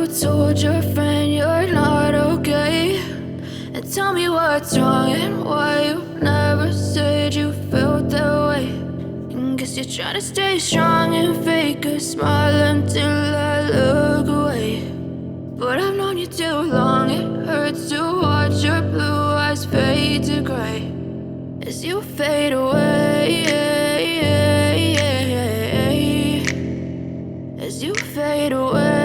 you told your friend you're not okay. And tell me what's wrong and why you never said you felt that way. And guess you're trying to stay strong and fake a smile until I look away. But I've known you too long, it hurts to watch your blue eyes fade to gray as you fade away, as you fade away.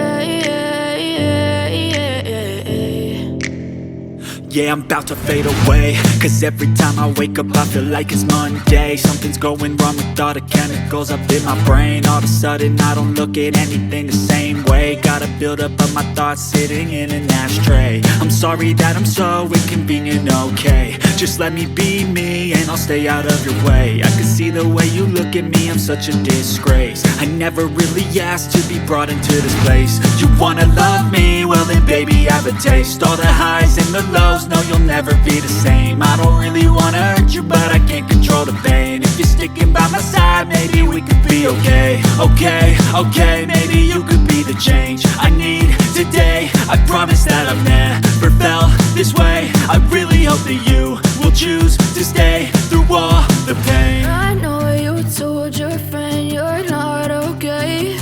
Yeah, I'm about to fade away, cause every time I wake up I feel like it's Monday. Something's going wrong with all the chemicals up in my brain. All of a sudden I don't look at anything the same way. Got a buildup of my thoughts sitting in an ashtray. I'm sorry that I'm so inconvenient, okay. Just let me be me and I'll stay out of your way. I can see the way you look at me, I'm such a disgrace. I never really asked to be brought into this place. You wanna love me? Well then baby have a taste. All the highs and the lows, no, you'll never be the same. I don't really wanna hurt you, but I can't control the pain. If you're sticking by my side, maybe we could be okay. Okay, maybe you could be the change I need today. I promise that I've never felt this way. I really hope that you will choose to stay through all the pain. I know you told your friend you're not okay.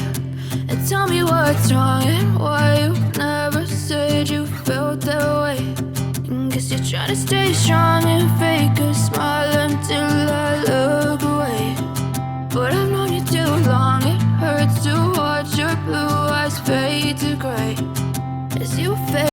And tell me what's wrong and why you never said you felt that way. Guess you're trying to stay strong and fake a smile until I look away. But I've known you too long, it hurts to watch your blue eyes fade to gray as you fade.